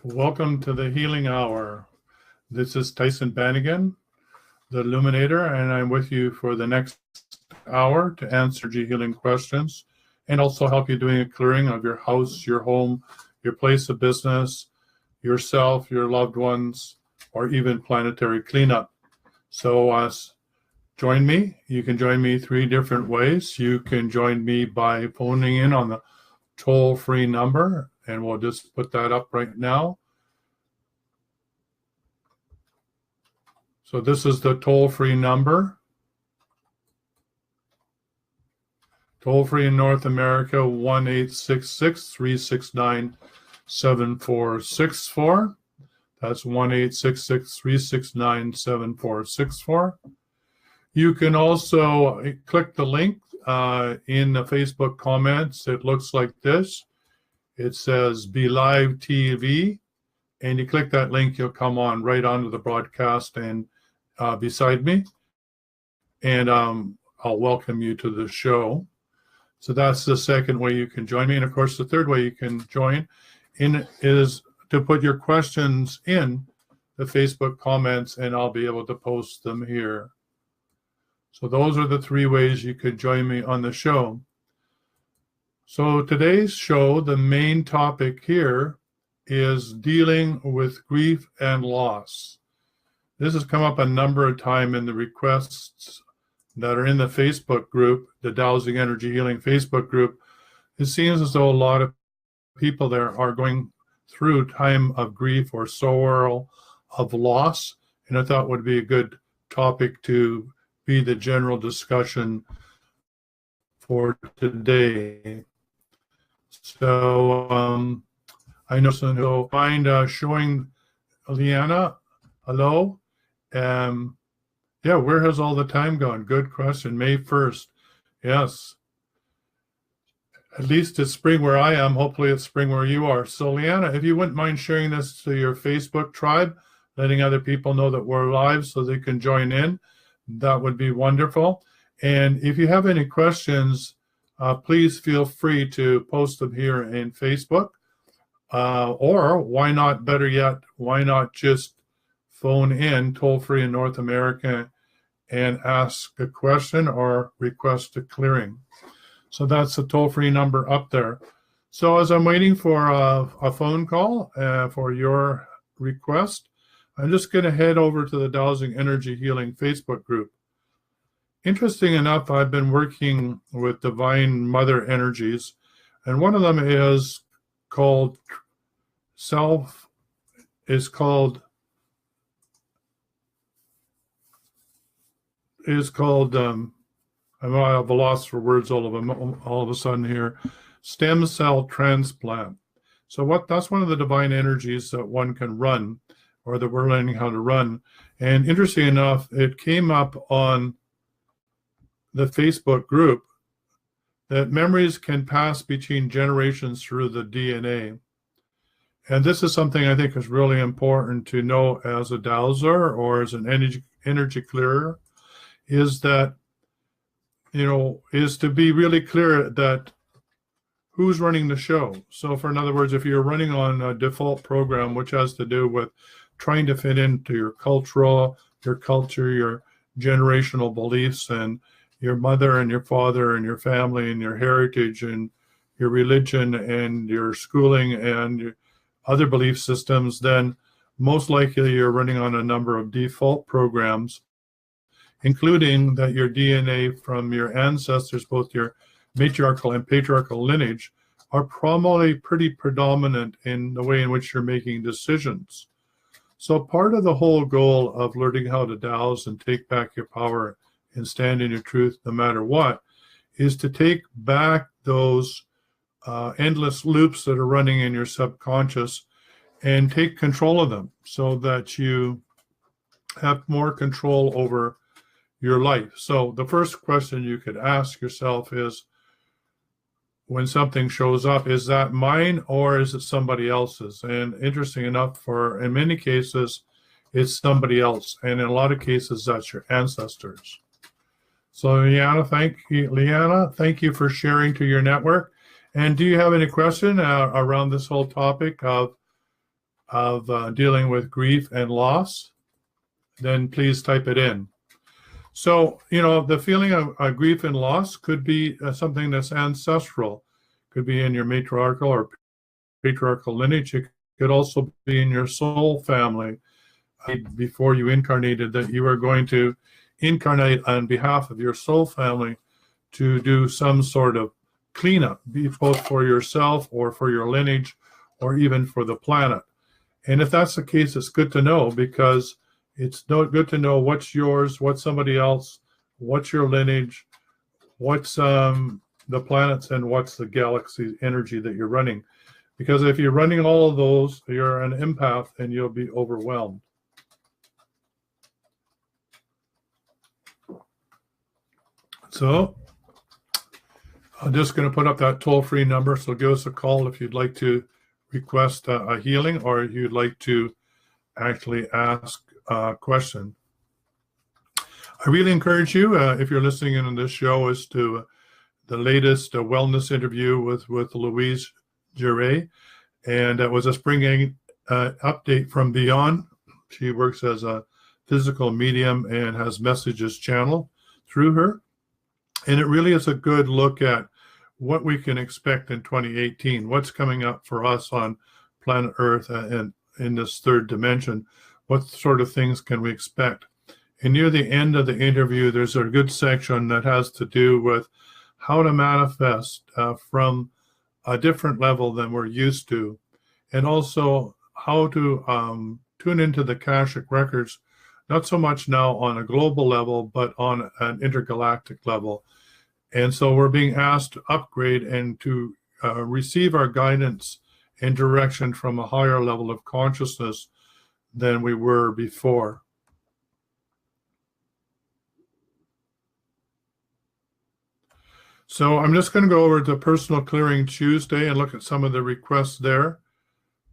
Welcome to the Healing Hour. This is Tyhson Banighen, the Illuminator, and I'm with you for the next hour to answer healing questions and also help you doing a clearing of your house, your home, your place of business, yourself, your loved ones, or even planetary cleanup. So join me. You can join me 3 different ways. You can join me by phoning in on the toll-free number, and we'll just put that up right now. So this is the toll-free number. Toll-free in North America, 1-866-369-7464. That's 1-866-369-7464. You can also click the link in the Facebook comments. It looks like this. It says Be Live TV, and you click that link, you'll come on right onto the broadcast and beside me, and I'll welcome you to the show. So that's the second way you can join me. And of course, the third way you can join in is to put your questions in the Facebook comments, and I'll be able to post them here. So those are the 3 ways you could join me on the show. So today's show, the main topic here is dealing with grief and loss. This has come up a number of times in the requests that are in the Facebook group, the Dowsing Energy Healing Facebook group. It seems as though a lot of people there are going through time of grief or sorrow of loss, and I thought would be a good topic to be the general discussion for today. So I know someone who'll find showing Liana. Hello. Yeah, where has all the time gone? Good question. May 1st. Yes. At least it's spring where I am. Hopefully it's spring where you are. So Liana, if you wouldn't mind sharing this to your Facebook tribe, letting other people know that we're live so they can join in, that would be wonderful. And if you have any questions, please feel free to post them here in Facebook. Or why not, better yet, why not just phone in toll-free in North America and ask a question or request a clearing. So that's the toll-free number up there. So as I'm waiting for a phone call for your request, I'm just going to head over to the Dowsing Energy Healing Facebook group. Interesting enough, I've been working with Divine Mother Energies, and one of them is called I'm at a loss for words all of a sudden here, stem cell transplant. So that's one of the divine energies that one can run, or that we're learning how to run. And interesting enough, it came up on the Facebook group that memories can pass between generations through the DNA. And this is something I think is really important to know as a dowser or as an energy clearer, is that, is to be really clear that who's running the show. So in other words, if you're running on a default program, which has to do with trying to fit into your culture, your generational beliefs, and your mother and your father and your family and your heritage and your religion and your schooling and your other belief systems, then most likely you're running on a number of default programs, including that your DNA from your ancestors, both your matriarchal and patriarchal lineage, are probably pretty predominant in the way in which you're making decisions. So part of the whole goal of learning how to douse and take back your power and stand in your truth no matter what is to take back those endless loops that are running in your subconscious and take control of them so that you have more control over your life. So the first question you could ask yourself is, when something shows up, is that mine or is it somebody else's? And interesting enough, in many cases, it's somebody else. And in a lot of cases, that's your ancestors. So Liana, thank you for sharing to your network. And do you have any question around this whole topic of of dealing with grief and loss, then please type it in. So, the feeling of grief and loss could be something that's ancestral. Could be in your matriarchal or patriarchal lineage. It could also be in your soul family. Before you incarnated, that you are going to incarnate on behalf of your soul family to do some sort of cleanup, be both for yourself or for your lineage or even for the planet. And if that's the case, it's good to know, because it's good to know what's yours, what's somebody else, what's your lineage, what's the planets, and what's the galaxy energy that you're running. Because if you're running all of those, you're an empath and you'll be overwhelmed. So I'm just going to put up that toll-free number. So give us a call if you'd like to request a healing, or you'd like to actually ask a question. I really encourage you, if you're listening in on this show, as to the latest wellness interview with Louise Giray. And it was a spring update from beyond. She works as a physical medium and has messages channeled through her. And it really is a good look at what we can expect in 2018, what's coming up for us on planet Earth and in this third dimension. What sort of things can we expect? And near the end of the interview, there's a good section that has to do with how to manifest from a different level than we're used to, and also how to tune into the Akashic records, not so much now on a global level, but on an intergalactic level. And so we're being asked to upgrade and to receive our guidance and direction from a higher level of consciousness than we were before. So I'm just going to go over to Personal Clearing Tuesday and look at some of the requests there.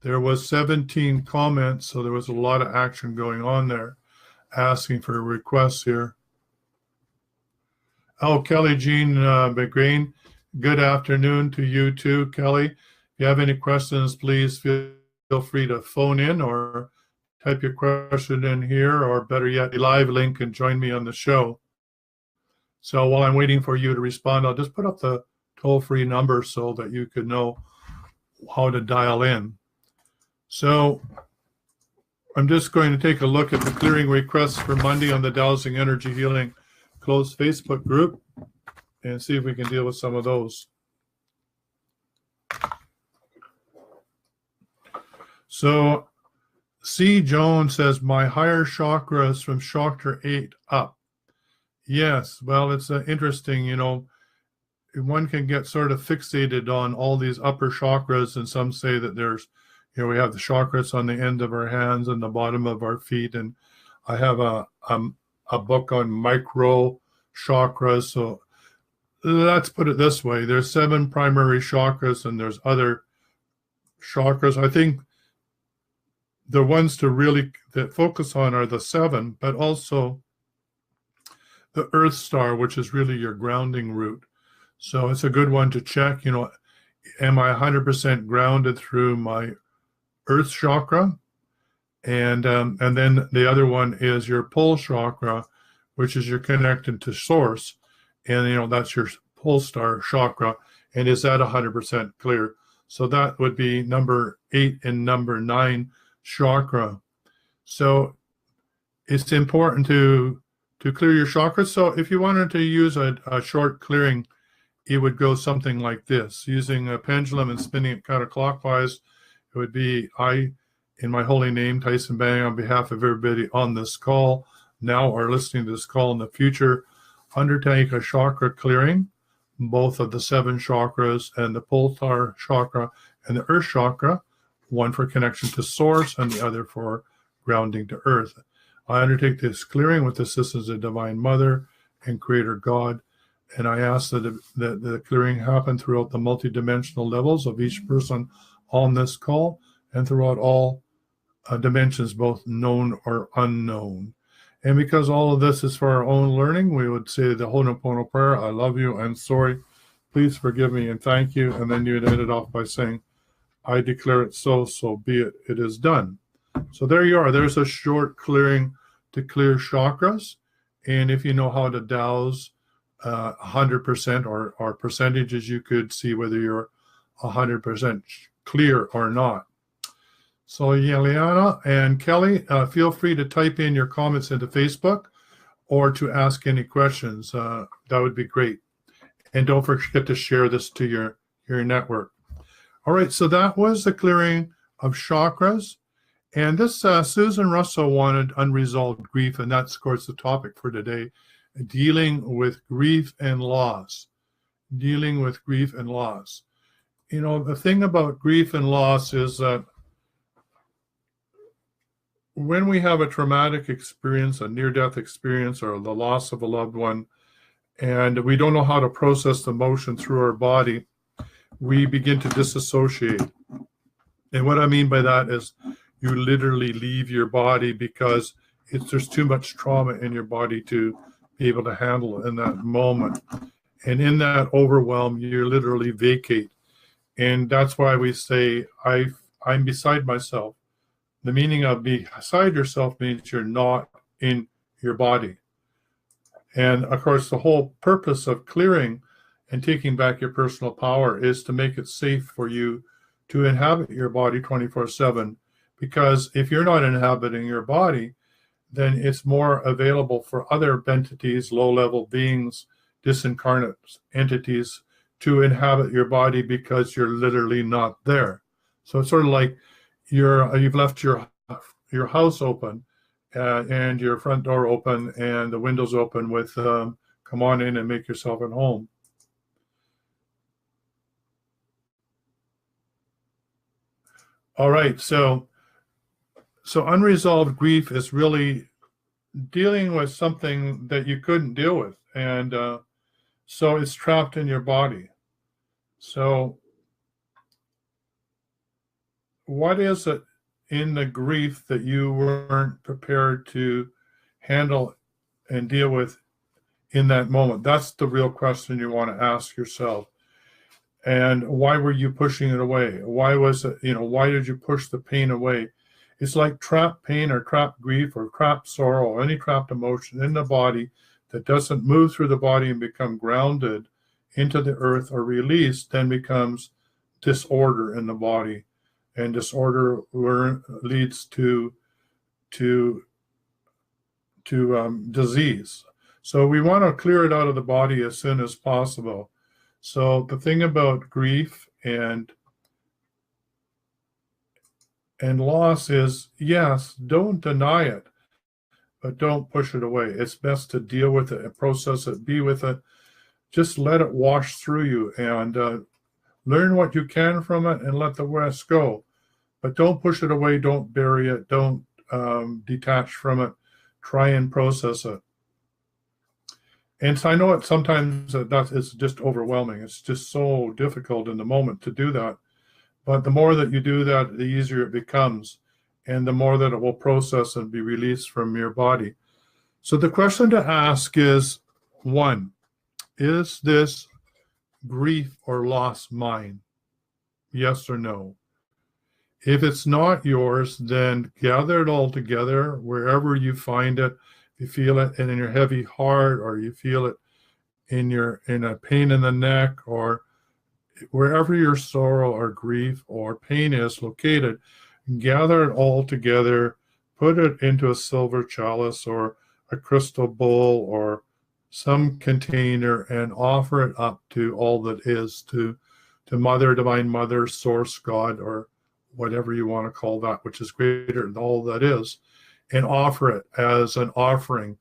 There was 17 comments, so there was a lot of action going on there, asking for requests here. Oh, Kelly Jean Banighen, good afternoon to you too, Kelly. If you have any questions, please feel free to phone in or type your question in here, or better yet, a live link and join me on the show. So while I'm waiting for you to respond, I'll just put up the toll-free number so that you could know how to dial in. So I'm just going to take a look at the clearing requests for Monday on the Dowsing Energy Healing closed Facebook group and see if we can deal with some of those. So C. Jones says, my higher chakras from chakra 8 up. Yes, well, it's interesting, one can get sort of fixated on all these upper chakras, and some say that there's, we have the chakras on the end of our hands and the bottom of our feet, and I have a book on micro chakras. So let's put it this way. There's 7 primary chakras and there's other chakras. I think the ones that focus on are the 7, but also the Earth Star, which is really your grounding root. So it's a good one to check, am I 100% grounded through my Earth chakra? And then the other one is your pole chakra, which is you're connected to source. And, that's your pole star chakra. And is that 100% clear? So that would be number 8 and number 9 chakra. So it's important to clear your chakras. So if you wanted to use a short clearing, it would go something like this. Using a pendulum and spinning it counterclockwise, it would be, I, in my holy name, Tyhson Banighen, on behalf of everybody on this call now or listening to this call in the future, undertake a chakra clearing, both of the 7 chakras and the pole star chakra and the Earth chakra, one for connection to source and the other for grounding to Earth. I undertake this clearing with the assistance of Divine Mother and Creator God, and I ask that the clearing happen throughout the multidimensional levels of each person on this call and throughout all dimensions, both known or unknown. And because all of this is for our own learning, we would say the hoóponopono prayer, I love you, I'm sorry, please forgive me, and thank you. And then you'd end it off by saying, I declare it so, so be it. It is done. So there you are. There's a short clearing to clear chakras. And if you know how to douse 100% or percentages, you could see whether you're 100% clear or not. So Yeliana and Kelly, feel free to type in your comments into Facebook or to ask any questions. That would be great. And don't forget to share this to your network. All right, so that was the clearing of chakras. And this Susan Russell wanted unresolved grief, and that's, of course, the topic for today, dealing with grief and loss. Dealing with grief and loss. You know, the thing about grief and loss is that when we have a traumatic experience, a near-death experience, or the loss of a loved one, and we don't know how to process the emotion through our body, we begin to disassociate. And what I mean by that is you literally leave your body because there's too much trauma in your body to be able to handle it in that moment. And in that overwhelm, you literally vacate. And that's why we say, I'm beside myself. The meaning of beside yourself means you're not in your body. And of course, the whole purpose of clearing and taking back your personal power is to make it safe for you to inhabit your body 24/7. Because if you're not inhabiting your body, then it's more available for other entities, low-level beings, disincarnate entities, to inhabit your body because you're literally not there. So it's sort of like you've left your house open and your front door open and the windows open with come on in and make yourself at home. All right, so unresolved grief is really dealing with something that you couldn't deal with, and so it's trapped in your body. So what is it in the grief that you weren't prepared to handle and deal with in that moment? That's the real question you want to ask yourself. And why were you pushing it away? Why was it, why did you push the pain away? It's like trapped pain or trapped grief or trapped sorrow or any trapped emotion in the body that doesn't move through the body and become grounded into the earth or released, then becomes disorder in the body. And disorder leads to disease. So we want to clear it out of the body as soon as possible. So the thing about grief and loss is, yes, don't deny it, but don't push it away. It's best to deal with it and process it, be with it. Just let it wash through you and learn what you can from it and let the rest go. But don't push it away. Don't bury it. Don't detach from it. Try and process it. And so I know it sometimes it's just overwhelming. It's just so difficult in the moment to do that. But the more that you do that, the easier it becomes, and the more that it will process and be released from your body. So the question to ask is, 1, is this grief or loss mine? Yes or no? If it's not yours, then gather it all together wherever you find it. If you feel it in your heavy heart, or you feel it in a pain in the neck, or wherever your sorrow or grief or pain is located, gather it all together, put it into a silver chalice or a crystal bowl or some container, and offer it up to all that is, to Mother, Divine Mother, Source, God, or whatever you want to call that, which is greater than all that is, and offer it as an offering.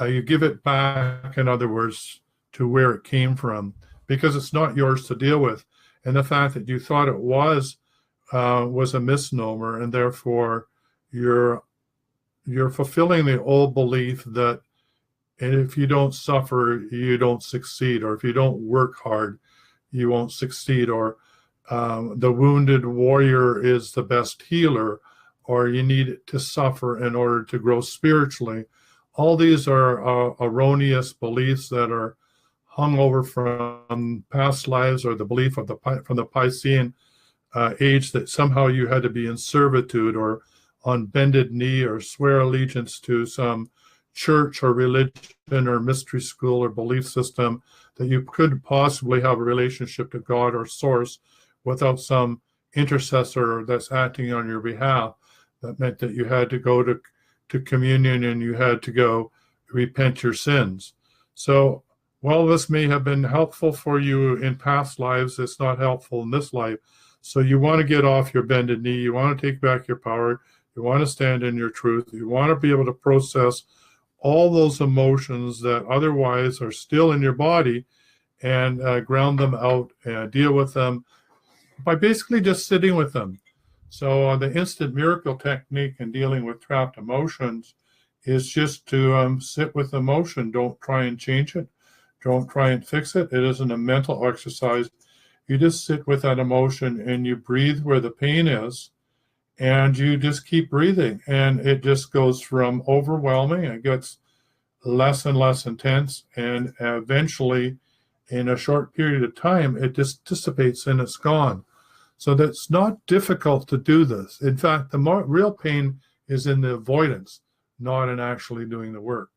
You give it back, in other words, to where it came from, because it's not yours to deal with. And the fact that you thought it was a misnomer, and therefore you're fulfilling the old belief that if you don't suffer, you don't succeed, or if you don't work hard, you won't succeed, or the wounded warrior is the best healer, or you need to suffer in order to grow spiritually. All these are erroneous beliefs that are hung over from past lives, or the belief from the Piscean age that somehow you had to be in servitude or on bended knee or swear allegiance to some church or religion or mystery school or belief system, that you couldn't possibly have a relationship to God or source without some intercessor that's acting on your behalf. That meant that you had to go to communion and you had to go repent your sins. So while this may have been helpful for you in past lives, it's not helpful in this life. So you want to get off your bended knee. You want to take back your power. You want to stand in your truth. You want to be able to process all those emotions that otherwise are still in your body and ground them out and deal with them by basically just sitting with them. So the instant miracle technique in dealing with trapped emotions is just to sit with emotion. Don't try and change it. Don't try and fix it. It isn't a mental exercise. You just sit with that emotion and you breathe where the pain is, and you just keep breathing. And it just goes from overwhelming, it gets less and less intense, and eventually, in a short period of time, it just dissipates and it's gone. So that's not difficult to do this. In fact, the real pain is in the avoidance, not in actually doing the work.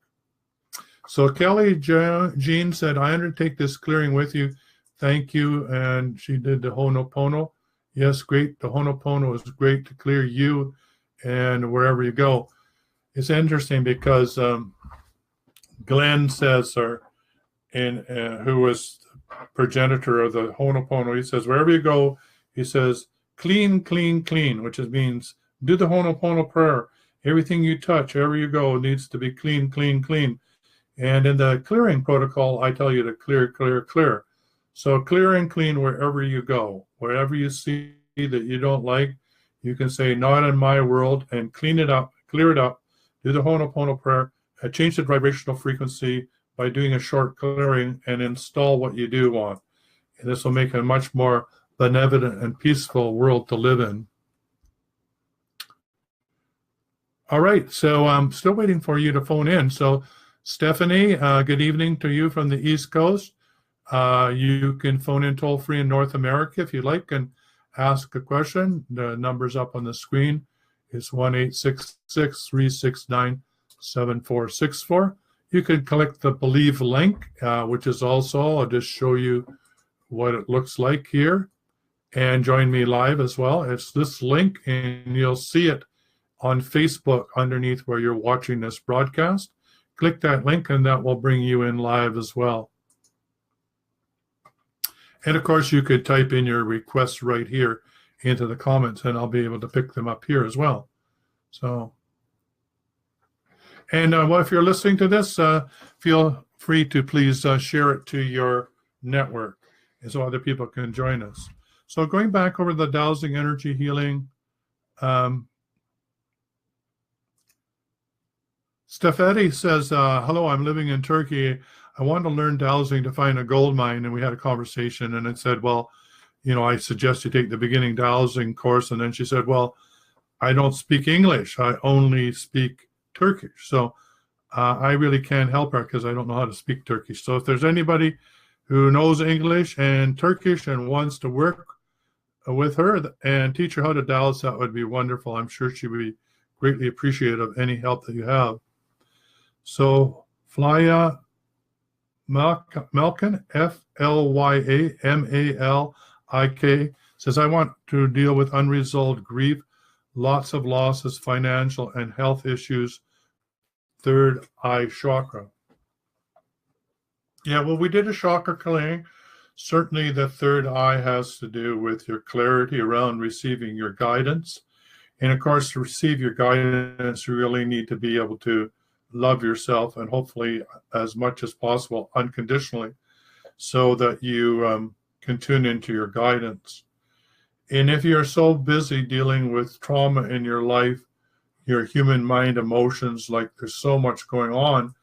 So Kelly Jean said, I undertake this clearing with you. Thank you. And she did the hoóponopono. Yes, great. The hoóponopono is great to clear you and wherever you go. It's interesting because Glenn says, who was progenitor of the hoóponopono, he says, wherever you go, he says, clean, clean, clean, which means do the hoóponopono prayer. Everything you touch, wherever you go, needs to be clean, clean, clean. And in the clearing protocol, I tell you to clear, clear, clear. So clear and clean wherever you go. Wherever you see that you don't like, you can say, not in my world, and clean it up, clear it up, do the hoóponopono prayer, change the vibrational frequency by doing a short clearing, and install what you do want. And this will make a much more benevolent and peaceful world to live in. All right, so I'm still waiting for you to phone in. So Stephanie, good evening to you from the East Coast. You can phone in toll-free in North America if you like and ask a question. The number's up on the screen. It's 1-866-369-7464. You can click the Believe link, which is also, I'll just show you what it looks like here, and join me live as well. It's this link, and you'll see it on Facebook underneath where you're watching this broadcast. Click that link, and that will bring you in live as well. And of course, you could type in your requests right here into the comments, and I'll be able to pick them up here as well. So, and well, if you're listening to this, feel free to please share it to your network so other people can join us. So going back over the dowsing energy healing, Stefani says, hello, I'm living in Turkey. I want to learn dowsing to find a gold mine. And we had a conversation, and it said, well, you know, I suggest you take the beginning dowsing course. And then she said, well, I don't speak English. I only speak Turkish. So I really can't help her because I don't know how to speak Turkish. So if there's anybody who knows English and Turkish and wants to work with her and teach her how to dowse, that would be wonderful. I'm sure she would be greatly appreciative of any help that you have. So Flya Malkin, F-L-Y-A-M-A-L-I-K, says, I want to deal with unresolved grief, lots of losses, financial and health issues, third eye chakra. Yeah, well, we did a chakra clearing. Certainly the third eye has to do with your clarity around receiving your guidance. And of course, to receive your guidance, you really need to be able to love yourself, and hopefully as much as possible unconditionally, so that you can tune into your guidance. And if you're so busy dealing with trauma in your life, your human mind, emotions, like there's so much going on,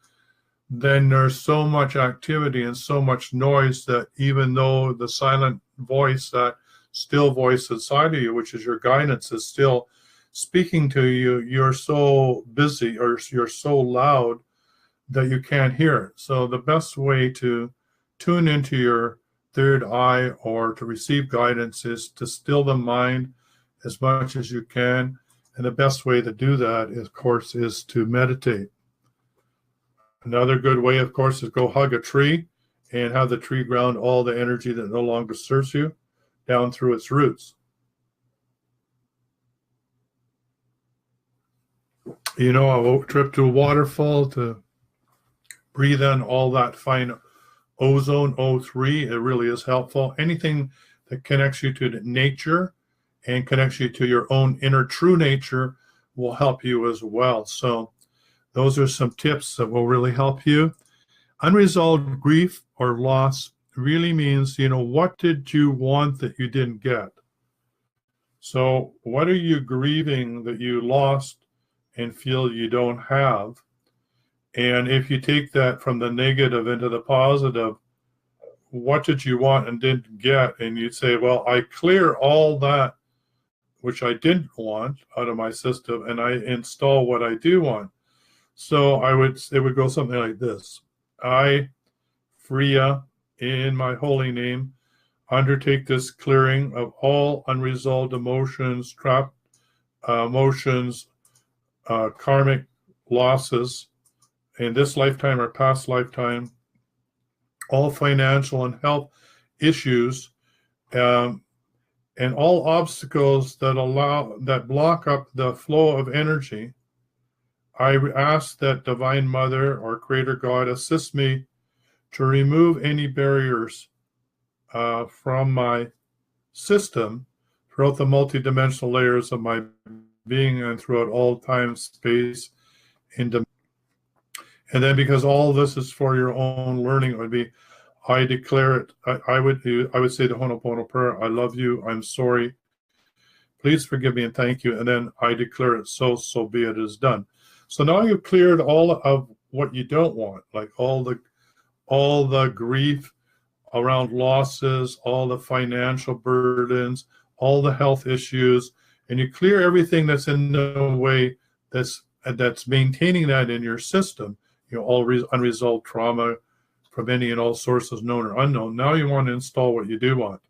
then there's so much activity and so much noise that even though the silent voice, that still voice inside of you, which is your guidance, is still speaking to you, you're so busy or you're so loud that you can't hear it. So the best way to tune into third eye or to receive guidance is to still the mind as much as you can. And the best way to do that, of course, is to meditate. Another good way, of course, is go hug a tree and have the tree ground all the energy that no longer serves you down through its roots. You know, a trip to a waterfall to breathe in all that fine ozone, O3, it really is helpful. Anything that connects you to nature and connects you to your own inner true nature will help you as well. So those are some tips that will really help you. Unresolved grief or loss really means, you know, what did you want that you didn't get? So what are you grieving that you lost and feel you don't have? And if you take that from the negative into the positive, what did you want and didn't get? And you'd say, well, I clear all that which I didn't want out of my system, and I install what I do want. So it would go something like this. I, Freya, in my holy name, undertake this clearing of all unresolved emotions, trapped emotions, karmic losses in this lifetime or past lifetime, all financial and health issues, and all obstacles that block up the flow of energy. I ask that Divine Mother or Creator God assist me to remove any barriers from my system throughout the multidimensional layers of my being and throughout all time, space, and dimension. And then, because all this is for your own learning, it would be, I declare it. I would say the Ho'oponopono prayer. I love you. I'm sorry. Please forgive me and thank you. And then I declare it. So be it is done. So now you've cleared all of what you don't want, like all the grief around losses, all the financial burdens, all the health issues, and you clear everything that's in the way that's maintaining that in your system. You know, all unresolved trauma from any and all sources, known or unknown. Now you want to install what you do want.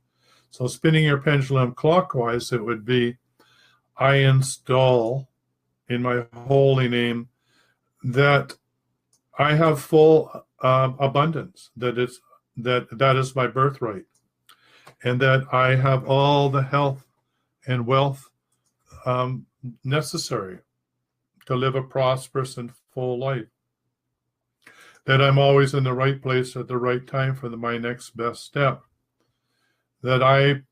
So spinning your pendulum clockwise, it would be, I install in my holy name that I have full abundance, that is my birthright, and that I have all the health and wealth necessary to live a prosperous and full life. That I'm always in the right place at the right time for my next best step. That I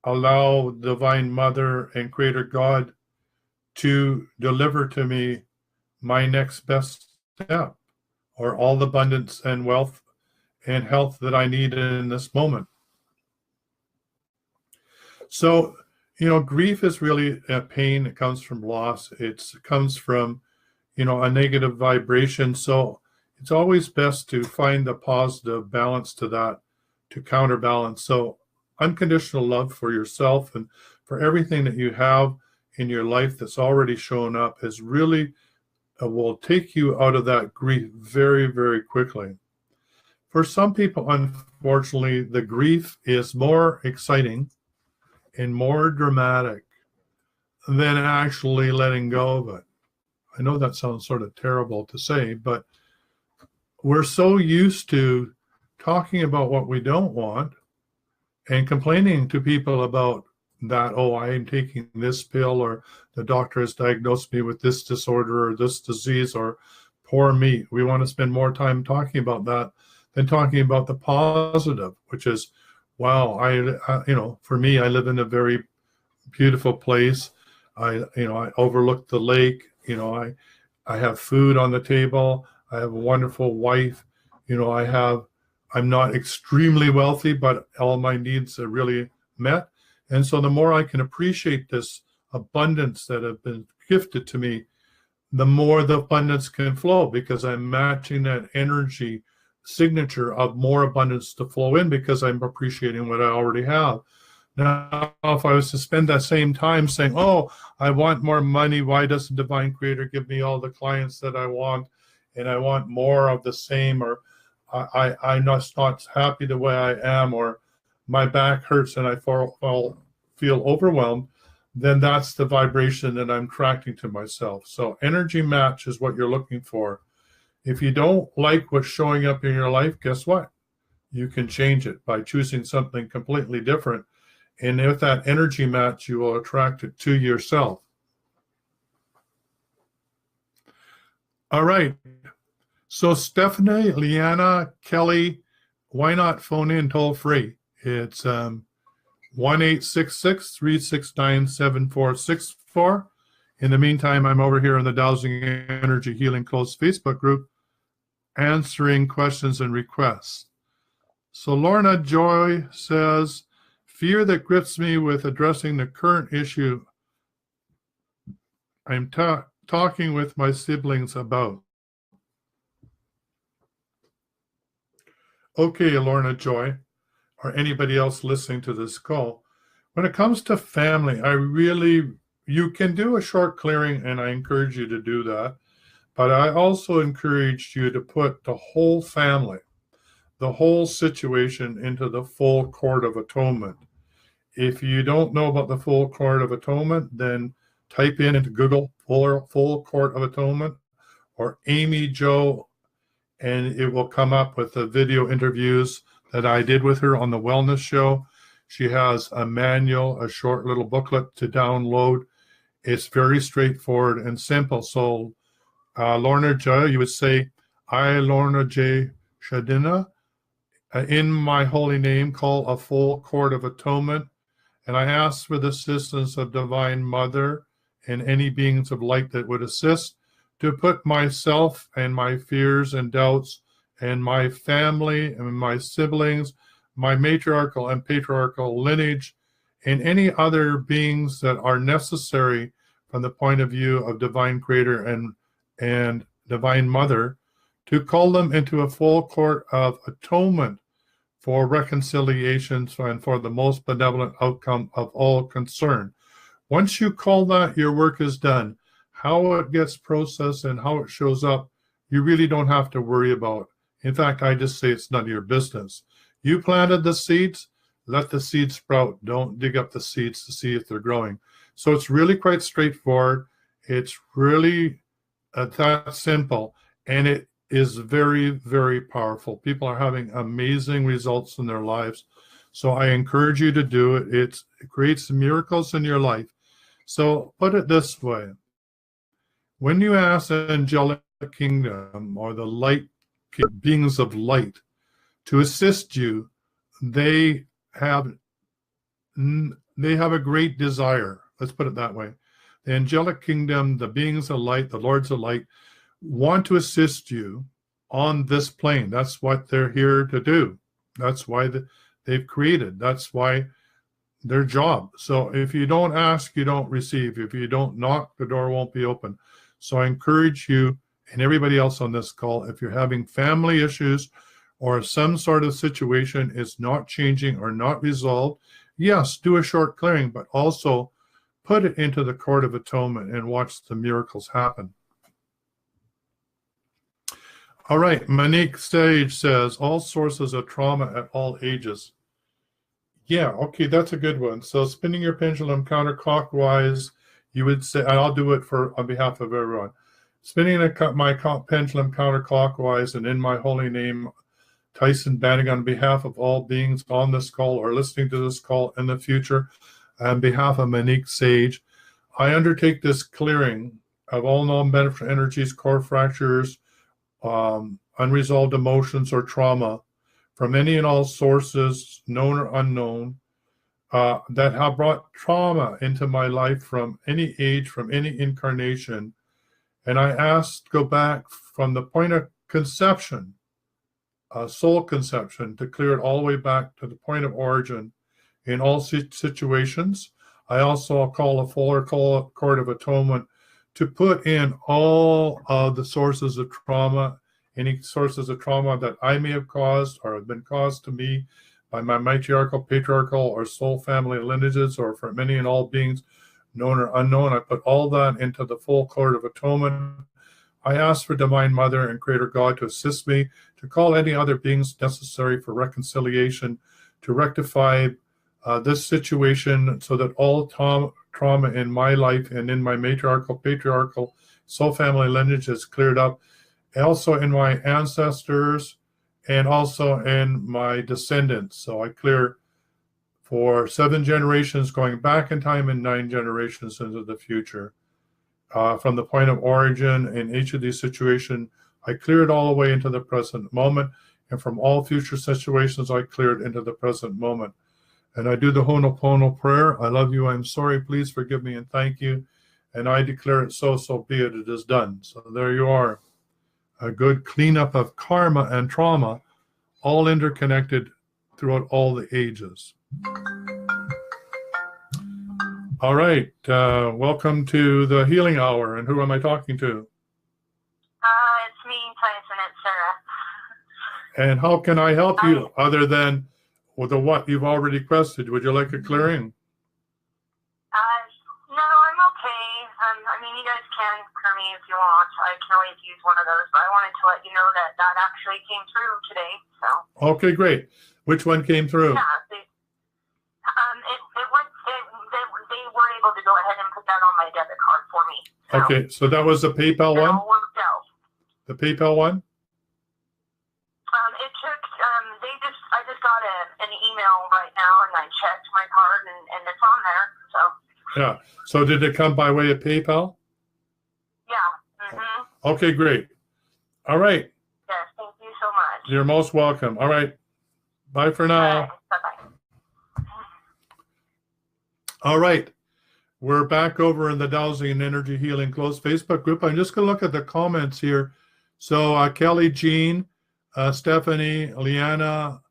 allow Divine Mother and Creator God to deliver to me my next best step, or all the abundance and wealth and health that I need in this moment. So, you know, grief is really a pain. It comes from loss. It comes from, you know, a negative vibration. So it's always best to find the positive balance to that, to counterbalance. So unconditional love for yourself and for everything that you have in your life that's already shown up is really will take you out of that grief very, very quickly. For some people, unfortunately, the grief is more exciting and more dramatic than actually letting go of it. I know that sounds sort of terrible to say, but we're so used to talking about what we don't want and complaining to people about that, oh, I am taking this pill, or the doctor has diagnosed me with this disorder or this disease, or poor me. We want to spend more time talking about that than talking about the positive, which is, wow, for me, I live in a very beautiful place. I overlook the lake. You know, I have food on the table. I have a wonderful wife. You know, I'm not extremely wealthy, but all my needs are really met. And so the more I can appreciate this abundance that have been gifted to me, the more the abundance can flow, because I'm matching that energy signature of more abundance to flow in, because I'm appreciating what I already have. Now, if I was to spend that same time saying, oh, I want more money, why doesn't Divine Creator give me all the clients that I want, and I want more of the same, or I'm not happy the way I am, or my back hurts and I feel overwhelmed, then that's the vibration that I'm attracting to myself. So energy match is what you're looking for. If you don't like what's showing up in your life, guess what? You can change it by choosing something completely different. And with that energy match, you will attract it to yourself. All right. So Stephanie, Leanna, Kelly, why not phone in toll free? It's 1-866-369-7464. In the meantime, I'm over here in the Dowsing Energy Healing Closed Facebook group answering questions and requests. So Lorna Joy says, fear that grips me with addressing the current issue I'm talking with my siblings about. Okay, Lorna Joy, or anybody else listening to this call, when it comes to family, you can do a short clearing, and I encourage you to do that. But I also encourage you to put the whole family, the whole situation into the full court of atonement. If you don't know about the full court of atonement, then type into Google full court of atonement or Amy Jo, and it will come up with the video interviews that I did with her on the wellness show. She has a manual, a short little booklet to download. It's very straightforward and simple. So Lorna J, you would say, I, Lorna J. Shadina, in my holy name, call a full court of atonement, and I ask for the assistance of Divine Mother and any beings of light that would assist to put myself and my fears and doubts and my family and my siblings, my matriarchal and patriarchal lineage, and any other beings that are necessary from the point of view of Divine Creator and Divine Mother, to call them into a full court of atonement for reconciliation and for the most benevolent outcome of all concerned. Once you call that, your work is done. How it gets processed and how it shows up, you really don't have to worry about. In fact, I just say it's none of your business. You planted the seeds, let the seeds sprout. Don't dig up the seeds to see if they're growing. So it's really quite straightforward. It's really that simple, and it is very, very powerful. People are having amazing results in their lives. So I encourage you to do it. It creates miracles in your life. So put it this way. When you ask the angelic kingdom or the light beings of light to assist you, they have a great desire. Let's put it that way. The angelic kingdom, the beings of light, the lords of light, want to assist you on this plane. That's what they're here to do. That's why they've created. That's why their job. So if you don't ask, you don't receive. If you don't knock, the door won't be open. So I encourage you and everybody else on this call, if you're having family issues or some sort of situation is not changing or not resolved, yes, do a short clearing, but also put it into the court of atonement and watch the miracles happen. All right, Monique Sage says, all sources of trauma at all ages. Yeah, okay, that's a good one. So spinning your pendulum counterclockwise, you would say, and I'll do it on behalf of everyone. Spinning my pendulum counterclockwise and in my holy name, Tyhson Banighen, on behalf of all beings on this call or listening to this call in the future, on behalf of Monique Sage, I undertake this clearing of all non-beneficial energies, core fractures, unresolved emotions or trauma from any and all sources, known or unknown, that have brought trauma into my life from any age, from any incarnation. And I ask to go back from the point of conception, soul conception, to clear it all the way back to the point of origin in all situations. I also call a fuller court of atonement to put in all of the sources of trauma, any sources of trauma that I may have caused or have been caused to me by my matriarchal, patriarchal, or soul family lineages, or from any and all beings, known or unknown. I put all that into the full court of atonement. I ask for Divine Mother and Creator God to assist me to call any other beings necessary for reconciliation to rectify this situation so that all trauma in my life and in my matriarchal, patriarchal, soul family lineage is cleared up. Also in my ancestors and also in my descendants. So I clear for 7 generations going back in time and 9 generations into the future. From the point of origin in each of these situations, I clear it all the way into the present moment. And from all future situations, I clear it into the present moment. And I do the hoóponopono prayer. I love you. I'm sorry. Please forgive me and thank you. And I declare it so be it. It is done. So there you are. A good cleanup of karma and trauma, all interconnected throughout all the ages. All right. Welcome to the healing hour. And who am I talking to? It's me, Tyson. It's Sarah. And how can I help you other than with the what you've already requested? Would you like a clearing? No, I'm okay. I mean, you guys can clear me if you want. I can always use one of those, but I wanted to let you know that actually came through today. So. Okay, great. Which one came through? Yeah, they were able to go ahead and put that on my debit card for me. So. Okay, so that was the PayPal one? It all worked out. The PayPal one? It took, I just got an email right now, and I checked my card, and it's on there, so. Yeah, so did it come by way of PayPal? Yeah. Mm-hmm. Okay, great. All right. Yes, thank you so much. You're most welcome. All right. Bye for now. All right. Bye-bye. All right. We're back over in the Dowsing and Energy Healing closed Facebook group. I'm just going to look at the comments here. So Kelly, Jean, Stephanie, Leanna,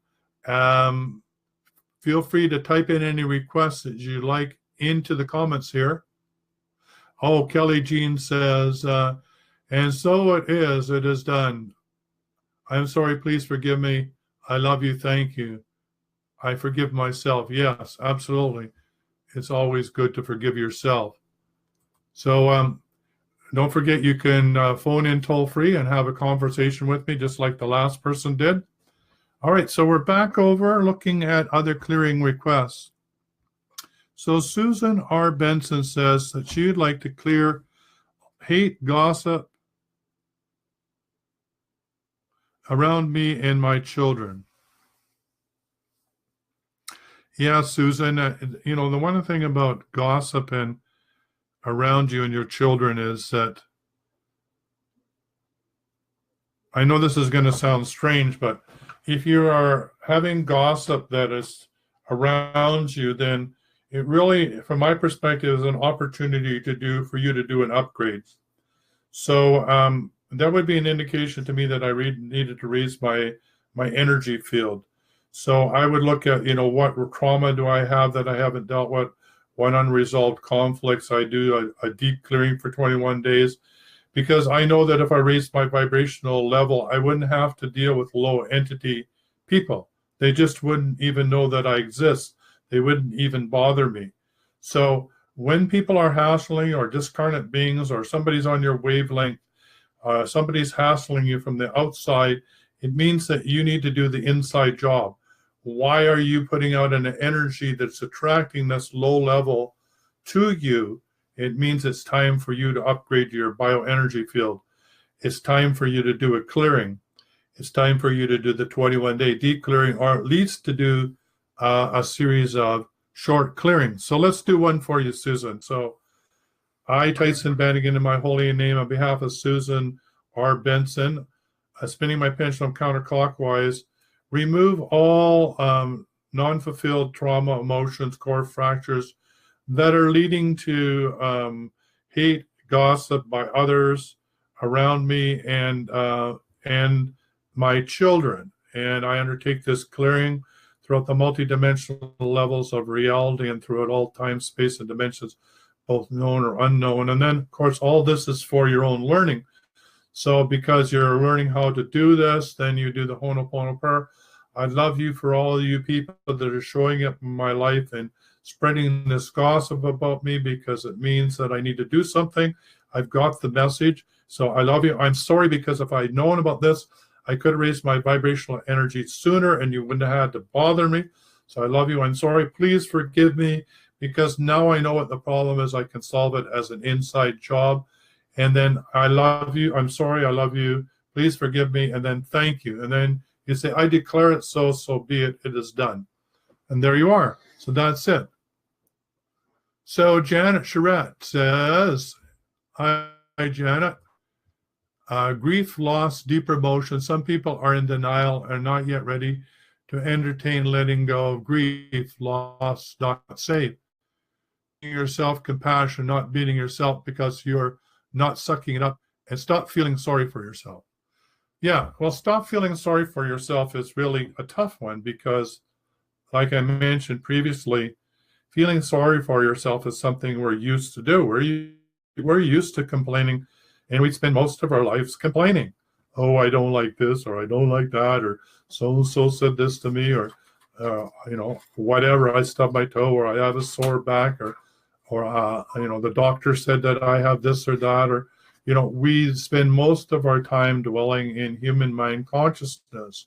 feel free to type in any requests that you like into the comments here. Oh, Kelly Jean says, and so it is done. I'm sorry, please forgive me. I love you, thank you. I forgive myself. Yes, absolutely. It's always good to forgive yourself. So don't forget you can phone in toll free and have a conversation with me just like the last person did. All right, so we're back over looking at other clearing requests. So Susan R. Benson says that she'd like to clear hate, gossip around me and my children. Yeah, Susan, you know, the one thing about gossip and around you and your children is that, I know this is going to sound strange, but if you are having gossip that is around you, then it really, from my perspective, is an opportunity for you to do an upgrade. So that would be an indication to me that I needed to raise my energy field. So I would look at, you know, what trauma do I have that I haven't dealt with? What unresolved conflicts? I do a deep clearing for 21 days, because I know that if I raised my vibrational level, I wouldn't have to deal with low entity people. They just wouldn't even know that I exist. They wouldn't even bother me. So when people are hassling, or discarnate beings, or somebody's on your wavelength, somebody's hassling you from the outside, it means that you need to do the inside job. Why are you putting out an energy that's attracting this low level to you? It means it's time for you to upgrade your bioenergy field. It's time for you to do a clearing. It's time for you to do the 21-day deep clearing, or at least to do a series of short clearings. So let's do one for you, Susan. So I, Tyhson Banighen, in my holy name, on behalf of Susan R. Benson, spinning my pendulum counterclockwise, remove all non-fulfilled trauma, emotions, core fractures that are leading to hate, gossip by others around me and my children. And I undertake this clearing throughout the multidimensional levels of reality and throughout all time, space, and dimensions, both known or unknown. And then, of course, all this is for your own learning. So because you're learning how to do this, then you do the hoóponopono prayer. I love you for all of you people that are showing up in my life and spreading this gossip about me, because it means that I need to do something. I've got the message. So I love you. I'm sorry, because if I'd known about this, I could have raised my vibrational energy sooner and you wouldn't have had to bother me. So I love you. I'm sorry. Please forgive me, because now I know what the problem is. I can solve it as an inside job. And then I love you. I'm sorry. I love you. Please forgive me. And then thank you. And then you say, I declare it so, so be it. It is done. And there you are. So that's it. So Janet Charette says, hi, Janet. Grief, loss, deeper emotion. Some people are in denial and not yet ready to entertain letting go of grief, loss, not safe. Yourself compassion, not beating yourself because you're not sucking it up, and stop feeling sorry for yourself. Yeah, well, stop feeling sorry for yourself is really a tough one, because like I mentioned previously, feeling sorry for yourself is something we're used to do. We're used to complaining, and we spend most of our lives complaining. Oh, I don't like this, or I don't like that, or so-and-so said this to me, or whatever, I stubbed my toe, or I have a sore back, or the doctor said that I have this or that, or we spend most of our time dwelling in human mind consciousness.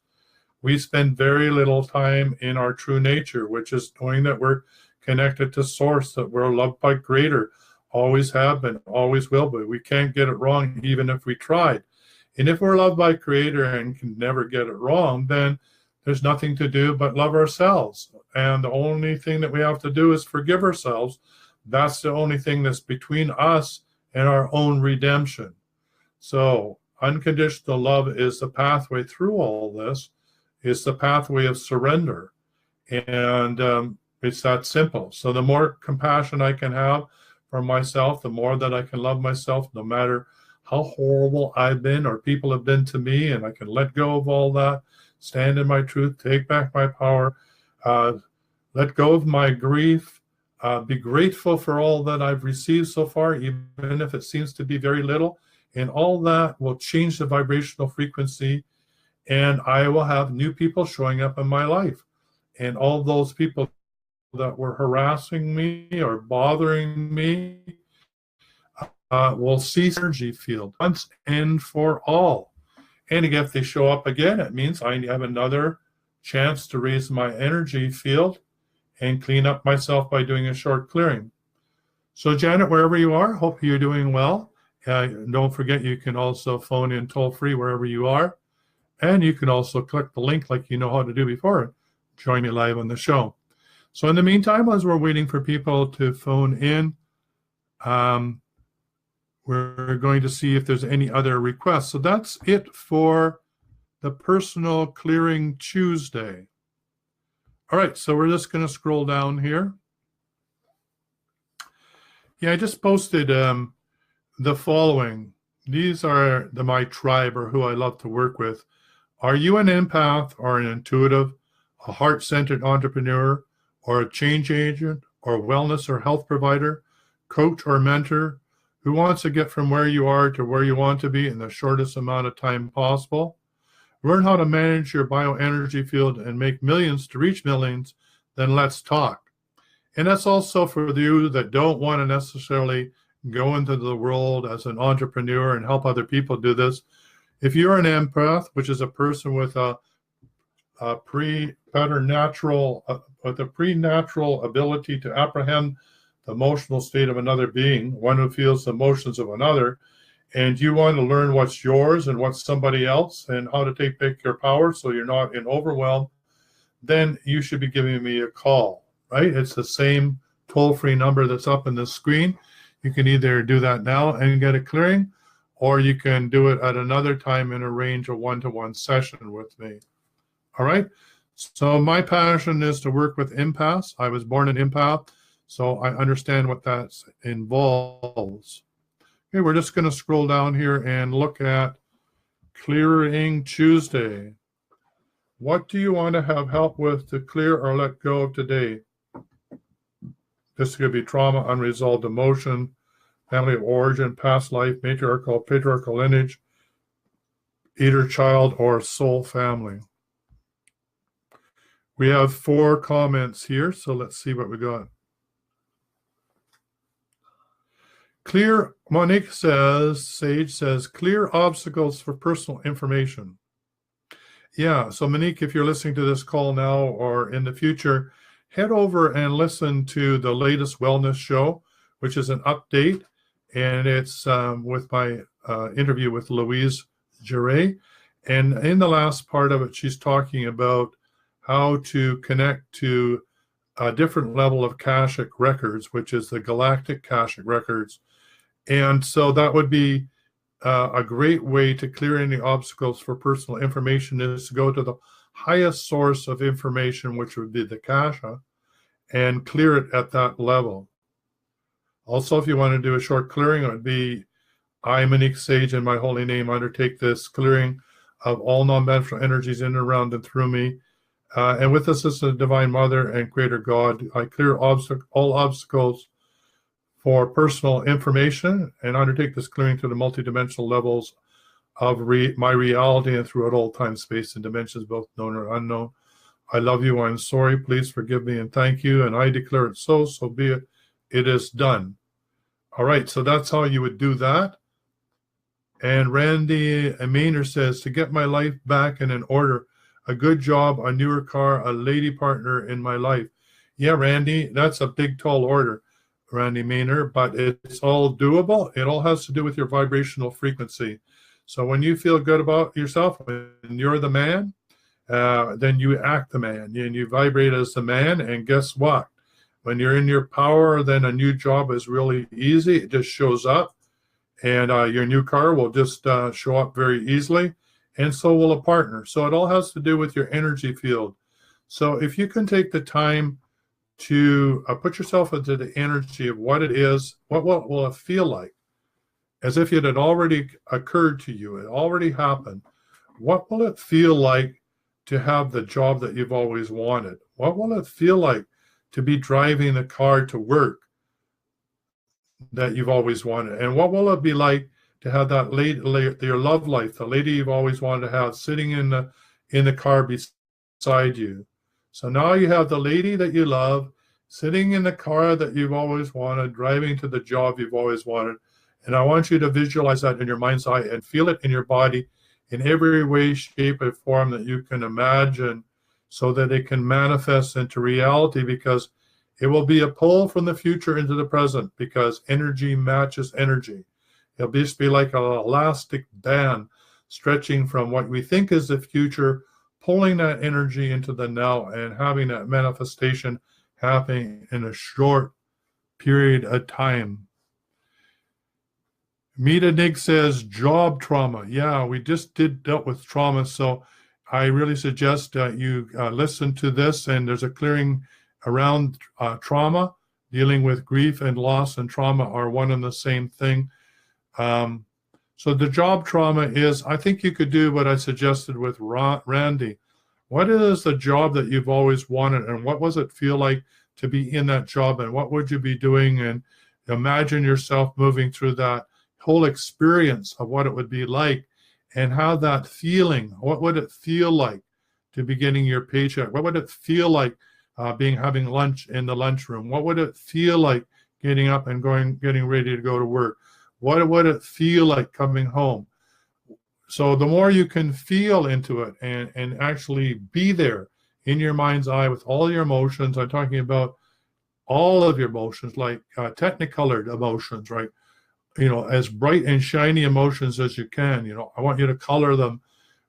We spend very little time in our true nature, which is knowing that we're connected to source, that we're loved by Creator, always have been, always will be. We can't get it wrong even if we tried. And if we're loved by Creator and can never get it wrong, then there's nothing to do but love ourselves. And the only thing that we have to do is forgive ourselves. That's the only thing that's between us and our own redemption. So unconditional love is the pathway through all this. It's the pathway of surrender. And it's that simple. So the more compassion I can have for myself, the more that I can love myself, no matter how horrible I've been or people have been to me, and I can let go of all that, stand in my truth, take back my power, let go of my grief, be grateful for all that I've received so far, even if it seems to be very little, and all that will change the vibrational frequency, and I will have new people showing up in my life. And all those people that were harassing me or bothering me will cease energy field once and for all. And if they show up again, it means I have another chance to raise my energy field and clean up myself by doing a short clearing. So Janet, wherever you are, hope you're doing well. Don't forget, you can also phone in toll-free wherever you are. And you can also click the link like you know how to do before. Join me live on the show. So in the meantime, as we're waiting for people to phone in, we're going to see if there's any other requests. So that's it for the Personal Clearing Tuesday. All right, so we're just going to scroll down here. Yeah, I just posted the following. These are my tribe, or who I love to work with. Are you an empath or an intuitive, a heart-centered entrepreneur, or a change agent, or wellness or health provider, coach or mentor, who wants to get from where you are to where you want to be in the shortest amount of time possible? Learn how to manage your bioenergy field and make millions to reach millions, then let's talk. And that's also for you that don't want to necessarily go into the world as an entrepreneur and help other people do this. If you're an empath, which is a person with a preternatural ability to apprehend the emotional state of another being, one who feels the emotions of another, and you want to learn what's yours and what's somebody else and how to take back your power so you're not in overwhelm, then you should be giving me a call, right? It's the same toll-free number that's up on the screen. You can either do that now and get a clearing, or you can do it at another time and arrange a one-to-one session with me. All right? So my passion is to work with empaths. I was born an empath, so I understand what that involves. Okay, we're just going to scroll down here and look at Clearing Tuesday. What do you want to have help with to clear or let go of today? This could be trauma, unresolved emotion, family of origin, past life, matriarchal, patriarchal lineage, either child or soul family. We have 4 comments here, so let's see what we got. Clear, Monique says, Sage says, clear obstacles for personal information. Yeah, so Monique, if you're listening to this call now or in the future, head over and listen to the latest wellness show, which is an update, and it's with my interview with Louise Giray. And in the last part of it, she's talking about how to connect to a different level of Akashic records, which is the galactic Akashic records. And so that would be a great way to clear any obstacles for personal information is to go to the highest source of information, which would be the Akasha, and clear it at that level. Also, if you want to do a short clearing, it would be, I, Monique Sage, in my holy name, undertake this clearing of all non-beneficial energies in and around and through me. And with the assistance of Divine Mother and Creator God, I clear all obstacles for personal information and undertake this clearing to the multidimensional levels of my reality and throughout all time, space, and dimensions, both known or unknown. I love you. I'm sorry. Please forgive me and thank you. And I declare it so be it. It is done. All right. So that's how you would do that. And Randy Maynard says, to get my life back in an order, a good job, a newer car, a lady partner in my life. Yeah, Randy, that's a big, tall order, Randy Maynard, but it's all doable. It all has to do with your vibrational frequency. So when you feel good about yourself and you're the man, then you act the man and you vibrate as the man. And guess what? When you're in your power, then a new job is really easy. It just shows up, and your new car will just show up very easily, and so will a partner. So it all has to do with your energy field. So if you can take the time to put yourself into the energy of what it is, what will it feel like? As if it had already occurred to you, it already happened. What will it feel like to have the job that you've always wanted? What will it feel like to be driving the car to work that you've always wanted? And what will it be like to have that your love life, the lady you've always wanted to have, sitting in the car beside you? So now you have the lady that you love sitting in the car that you've always wanted, driving to the job you've always wanted. And I want you to visualize that in your mind's eye and feel it in your body in every way, shape, and form that you can imagine, so that it can manifest into reality, because it will be a pull from the future into the present, because energy matches energy. It'll just be like an elastic band stretching from what we think is the future, pulling that energy into the now and having that manifestation happening in a short period of time. Mita Nick says job trauma. Yeah, we just dealt with trauma. So I really suggest that you listen to this, and there's a clearing around trauma. Dealing with grief and loss and trauma are one and the same thing. So the job trauma is, I think you could do what I suggested with Randy. What is the job that you've always wanted, and what does it feel like to be in that job, and what would you be doing? And imagine yourself moving through that whole experience of what it would be like, and how that feeling, what would it feel like to be getting your paycheck? What would it feel like having lunch in the lunchroom? What would it feel like getting up and getting ready to go to work? What would it feel like coming home? So the more you can feel into it and actually be there in your mind's eye with all your emotions, I'm talking about all of your emotions, like technicolored emotions, right? As bright and shiny emotions as you can. I want you to color them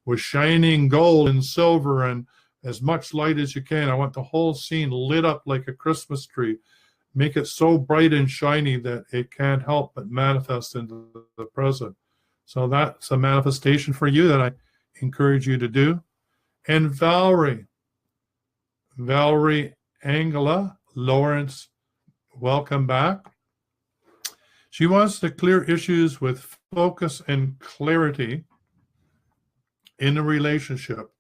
with shining gold and silver and as much light as you can. I want the whole scene lit up like a Christmas tree. Make it so bright and shiny that it can't help but manifest into the present. So that's a manifestation for you that I encourage you to do. And Valerie Angela Lawrence, welcome back. She wants to clear issues with focus and clarity in a relationship.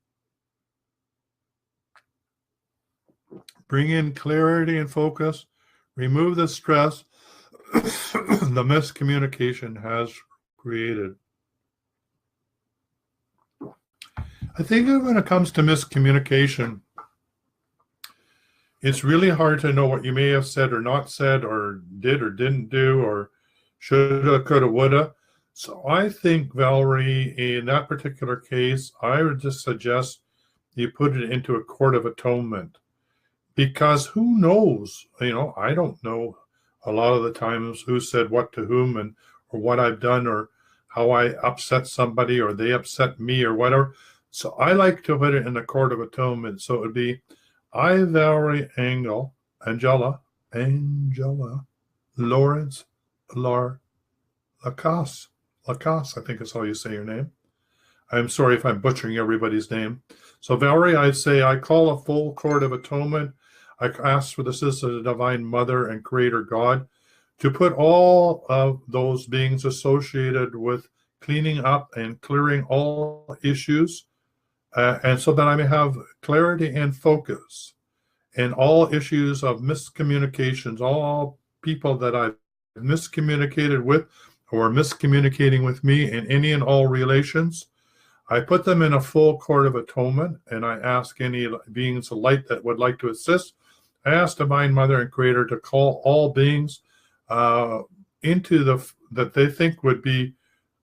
Bring in clarity and focus. Remove the stress the miscommunication has created. I think when it comes to miscommunication, it's really hard to know what you may have said or not said, or did or didn't do, or shoulda, coulda, woulda. So I think, Valerie, in that particular case, I would just suggest you put it into a court of atonement, because who knows? I don't know a lot of the times who said what to whom, and or what I've done, or how I upset somebody or they upset me or whatever. So I like to put it in the court of atonement. So it would be, I, Valerie Angela, Lawrence, Lacasse, I think is how you say your name. I'm sorry if I'm butchering everybody's name. So Valerie, I say, I call a full court of atonement. I ask for the assistance of the Divine Mother and Creator God to put all of those beings associated with cleaning up and clearing all issues, and so that I may have clarity and focus in all issues of miscommunications, all people that I've miscommunicated with or miscommunicating with me in any and all relations. I put them in a full court of atonement, and I ask any beings of light that would like to assist. I ask Divine Mother and Creator to call all beings into that they think would be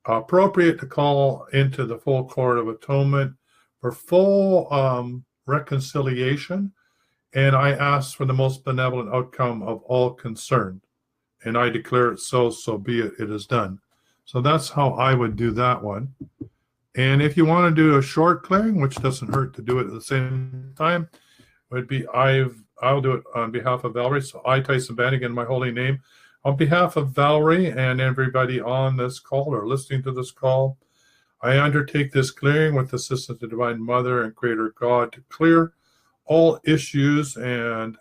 appropriate to call into the full court of atonement for full reconciliation. And I ask for the most benevolent outcome of all concerned. And I declare it so be it, it is done. So that's how I would do that one. And if you want to do a short clearing, which doesn't hurt to do it at the same time, would be I'll do it on behalf of Valerie. So I, Tyhson Banighen, my holy name, on behalf of Valerie and everybody on this call or listening to this call, I undertake this clearing with the assistance of the Divine Mother and Creator God to clear all issues and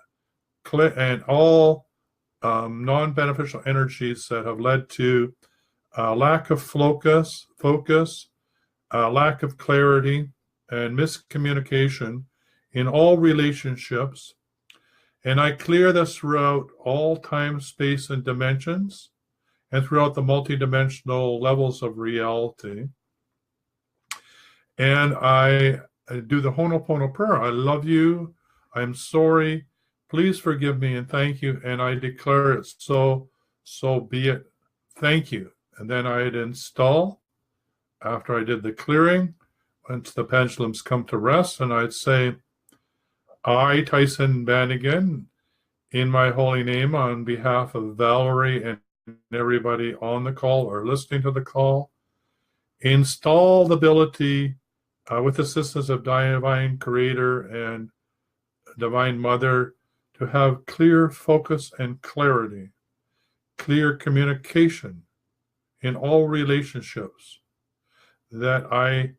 all non-beneficial energies that have led to lack of focus, lack of clarity, and miscommunication in all relationships. And I clear this throughout all time, space, and dimensions, and throughout the multidimensional levels of reality. And I do the hoóponopono prayer. I love you. I'm sorry. Please forgive me and thank you. And I declare it so be it. Thank you. And then I'd install, after I did the clearing, once the pendulums come to rest, and I'd say, I, Tyhson Banighen, in my holy name, on behalf of Valerie and everybody on the call or listening to the call, install the ability, with assistance of Divine Creator and Divine Mother, to have clear focus and clarity, clear communication in all relationships, that I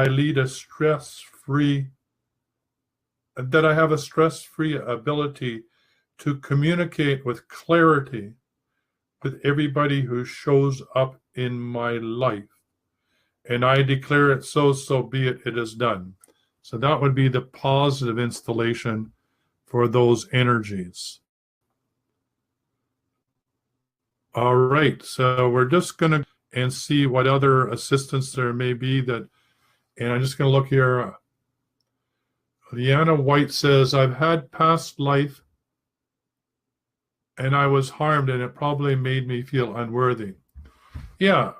lead a stress-free, that I have a stress-free ability to communicate with clarity with everybody who shows up in my life. And I declare it so be it, it is done. So that would be the positive installation for those energies. All right, so we're just going to and see what other assistance there may be that, and I'm just going to look here. Leanna White says, I've had past life and I was harmed and it probably made me feel unworthy. Yeah,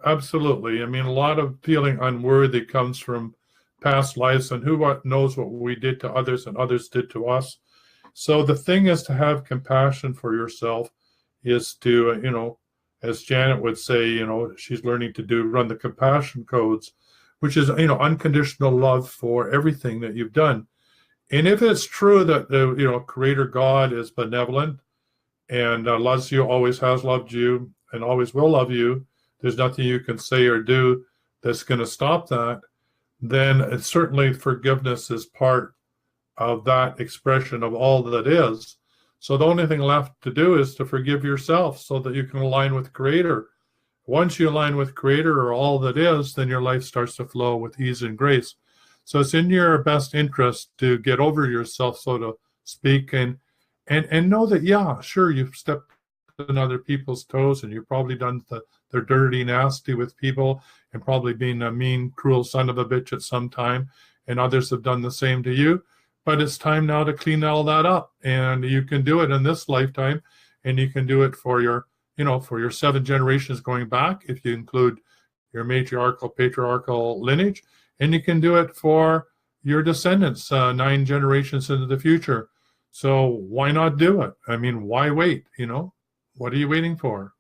absolutely. I mean, a lot of feeling unworthy comes from past lives, and who knows what we did to others and others did to us. So the thing is to have compassion for yourself, is to, as Janet would say, she's learning to run the compassion codes, which is, unconditional love for everything that you've done. And if it's true that the, Creator God is benevolent and loves you, always has loved you, and always will love you, there's nothing you can say or do that's going to stop that, then it's certainly forgiveness is part of that expression of all that is. So the only thing left to do is to forgive yourself so that you can align with Creator. Once you align with Creator or all that is, then your life starts to flow with ease and grace. So it's in your best interest to get over yourself, so to speak, and know that, yeah, sure, you've stepped on other people's toes and you've probably done the dirty, nasty with people and probably been a mean, cruel son of a bitch at some time, and others have done the same to you. But it's time now to clean all that up, and you can do it in this lifetime, and you can do it for your for your 7 generations going back, if you include your matriarchal, patriarchal lineage, and you can do it for your descendants 9 generations into the future. So why not do it? I mean, why wait? What are you waiting for?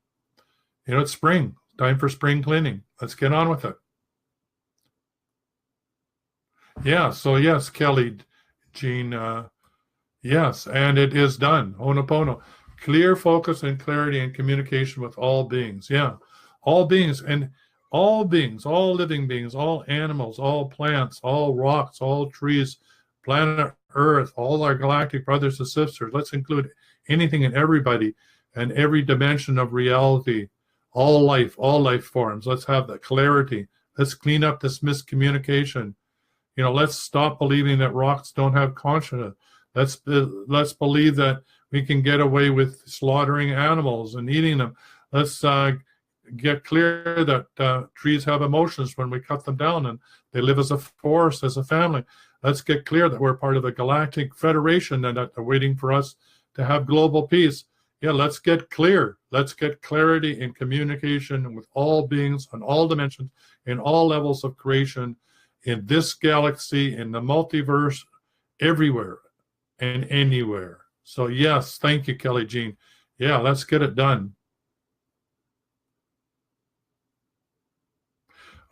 It's spring, time for spring cleaning. Let's get on with it. Yeah, so yes, Kelly, Jean, yes, and it is done. Ho'oponopono. Clear focus and clarity and communication with all beings. Yeah, all beings, and all beings, all living beings, all animals, all plants, all rocks, all trees, planet Earth, all our galactic brothers and sisters. Let's include anything and everybody and every dimension of reality, all life forms. Let's have that clarity. Let's clean up this miscommunication. Let's stop believing that rocks don't have consciousness. Let's believe that we can get away with slaughtering animals and eating them. Let's get clear that trees have emotions when we cut them down, and they live as a force, as a family. Let's get clear that we're part of a galactic federation and that they're waiting for us to have global peace. Yeah, let's get clear. Let's get clarity in communication with all beings on all dimensions, in all levels of creation, in this galaxy, in the multiverse, everywhere and anywhere. So yes, thank you, Kelly Jean. Yeah, let's get it done.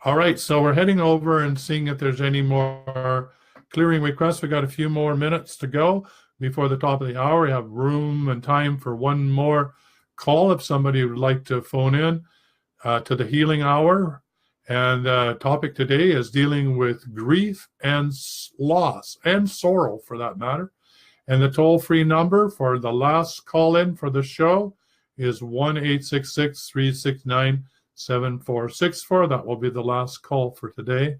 All right, so we're heading over and seeing if there's any more clearing requests. We got a few more minutes to go before the top of the hour. We have room and time for one more call if somebody would like to phone in to the healing hour. And the topic today is dealing with grief and loss and sorrow, for that matter. And the toll-free number for the last call-in for the show is 1-866-369-7464. That will be the last call for today.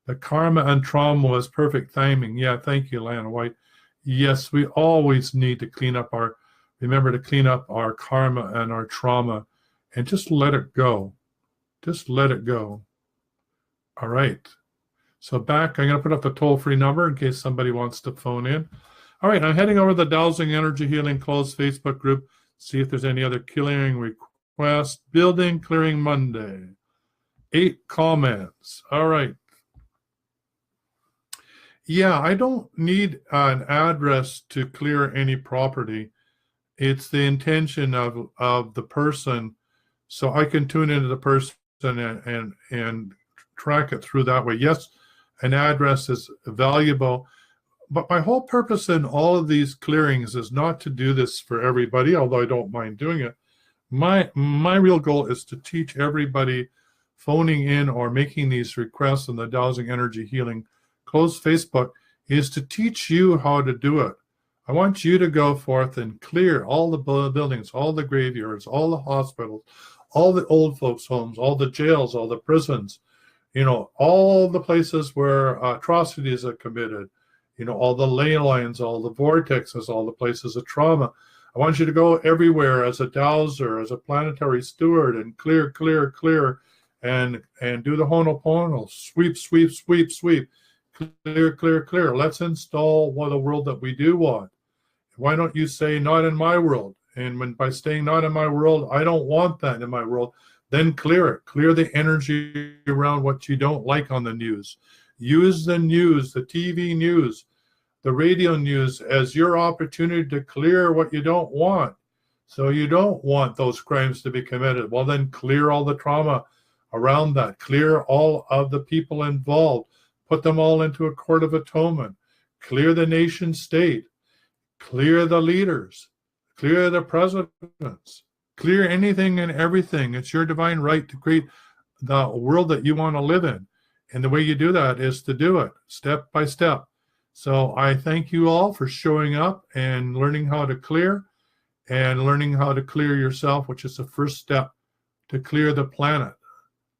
The karma and trauma was perfect timing. Yeah, thank you, Lana White. Yes, we always need to remember to clean up our karma and our trauma and just let it go. Just let it go. All right. So back, I'm going to put up the toll-free number in case somebody wants to phone in. All right, I'm heading over to the Dowsing Energy Healing closed Facebook group, see if there's any other clearing requests. Building Clearing Monday. 8 comments. All right. Yeah, I don't need an address to clear any property. It's the intention of the person, so I can tune into the person and track it through that way. Yes, an address is valuable, but my whole purpose in all of these clearings is not to do this for everybody, although I don't mind doing it. My real goal is to teach everybody phoning in or making these requests in the Dowsing Energy Healing closed Facebook is to teach you how to do it. I want you to go forth and clear all the buildings, all the graveyards, all the hospitals, all the old folks' homes, all the jails, all the prisons, all the places where atrocities are committed, all the ley lines, all the vortexes, all the places of trauma. I want you to go everywhere as a dowser, as a planetary steward, and clear, and do the ho'oponopono, sweep, sweep, sweep, sweep, clear. Let's install the world that we do want. Why don't you say, not in my world? And by saying not in my world, I don't want that in my world, then clear it. Clear the energy around what you don't like on the news. Use the news, the TV news, the radio news as your opportunity to clear what you don't want. So you don't want those crimes to be committed. Well, then clear all the trauma around that. Clear all of the people involved. Put them all into a court of atonement. Clear the nation state. Clear the leaders. Clear the presidents. Clear anything and everything. It's your divine right to create the world that you want to live in. And the way you do that is to do it step by step. So I thank you all for showing up and learning how to clear and learning how to clear yourself, which is the first step to clear the planet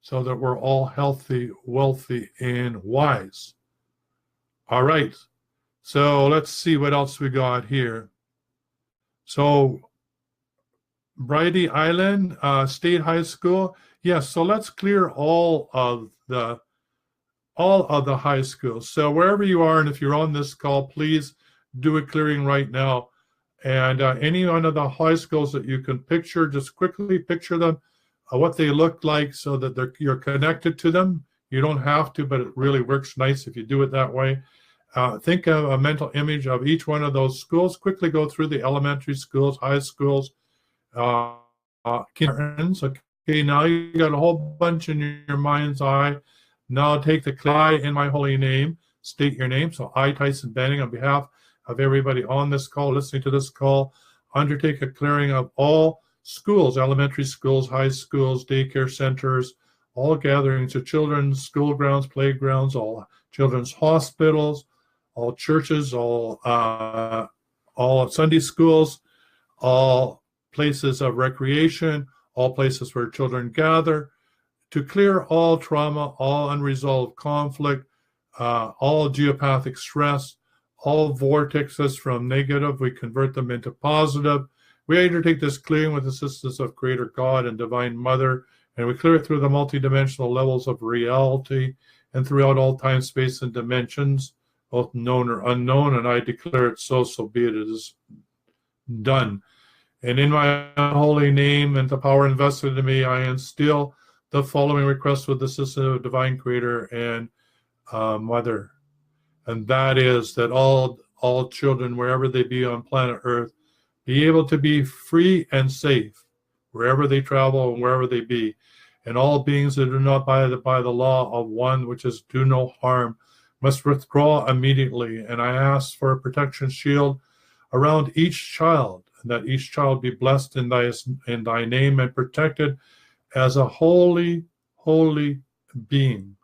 so that we're all healthy, wealthy, and wise. All right. So let's see what else we got here. So Bridie Island State High School. Yes, so let's clear all of the high schools. So wherever you are, and if you're on this call, please do a clearing right now. And any one of the high schools that you can picture, just quickly picture them, what they look like so that you're connected to them. You don't have to, but it really works nice if you do it that way. Think of a mental image of each one of those schools. Quickly go through the elementary schools, high schools, kindergartens. Okay, now you got a whole bunch in your mind's eye. Now take the I in my holy name, state your name. So I, Tyhson Banighen, on behalf of everybody on this call, listening to this call, undertake a clearing of all schools, elementary schools, high schools, daycare centers, all gatherings of children, school grounds, playgrounds, all children's hospitals, all churches, all Sunday schools, all places of recreation, all places where children gather, to clear all trauma, all unresolved conflict, all geopathic stress, all vortexes from negative, we convert them into positive. We undertake this clearing with the assistance of Creator God and Divine Mother, and we clear it through the multidimensional levels of reality and throughout all time, space, and dimensions, both known or unknown, and I declare it so be it. It is done. And in my holy name and the power invested in me, I instill the following request with the assistance of Divine Creator and Mother. And that is that all children, wherever they be on planet Earth, be able to be free and safe wherever they travel and wherever they be. And all beings that do not by the law of one, which is do no harm, must withdraw immediately. And I ask for a protection shield around each child, and that each child be blessed in thy name and protected as a holy being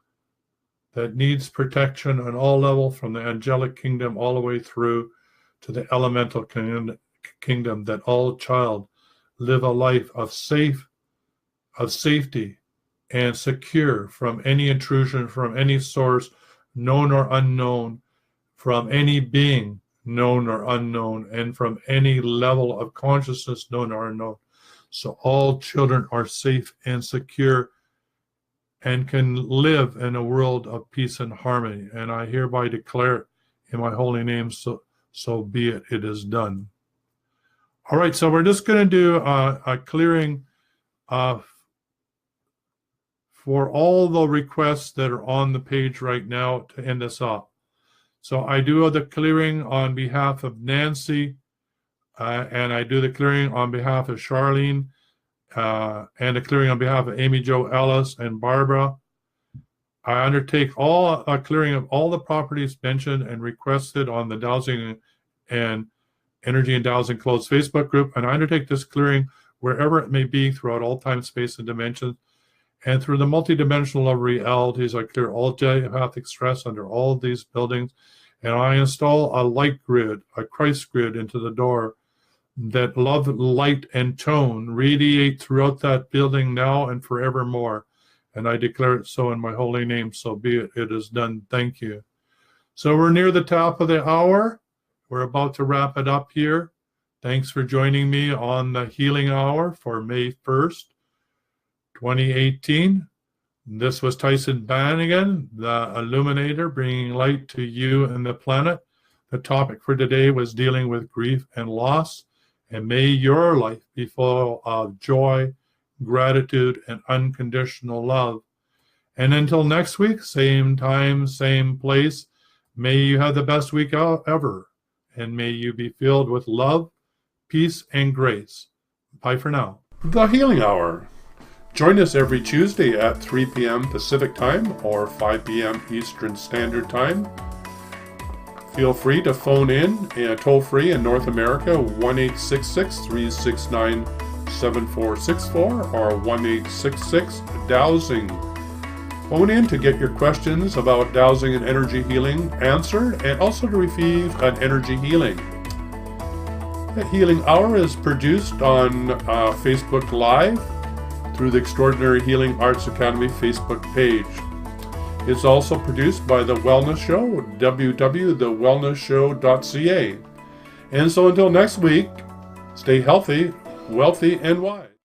that needs protection on all levels, from the angelic kingdom all the way through to the elemental kingdom, that all child live a life of safety and secure from any intrusion, from any source, known or unknown, from any being, known or unknown, and from any level of consciousness, known or unknown. So all children are safe and secure and can live in a world of peace and harmony. And I hereby declare in my holy name, so be it. It is done. All right, so we're just going to do a clearing for all the requests that are on the page right now to end us off. So I do the clearing on behalf of Nancy, and I do the clearing on behalf of Charlene, and the clearing on behalf of Amy Jo Ellis and Barbara. I undertake a clearing of all the properties mentioned and requested on the Dowsing and Energy and Dowsing closed Facebook group, and I undertake this clearing wherever it may be throughout all time, space, and dimensions. And through the multidimensional of realities, I clear all telepathic stress under all of these buildings, and I install a light grid, a Christ grid into the door, that love, light, and tone radiate throughout that building now and forevermore. And I declare it so in my holy name, so be it. It is done. Thank you. So we're near the top of the hour. We're about to wrap it up here. Thanks for joining me on the Healing Hour for May 1st, 2018. This was Tyhson Banighen, the Illuminator, bringing light to you and the planet. The topic for today was dealing with grief and loss. And may your life be full of joy, gratitude, and unconditional love. And until next week, same time, same place, may you have the best week ever. And may you be filled with love, peace, and grace. Bye for now. The Healing Hour. Join us every Tuesday at 3 p.m. Pacific Time or 5 p.m. Eastern Standard Time. Feel free to phone in toll-free in North America, 1-866-369-7464 or 1-866-DOWSING. Phone in to get your questions about dowsing and energy healing answered, and also to receive an energy healing. The Healing Hour is produced on Facebook Live through the Extraordinary Healing Arts Academy Facebook page. It's also produced by The Wellness Show, www.thewellnessshow.ca. And so until next week, stay healthy, wealthy, and wise.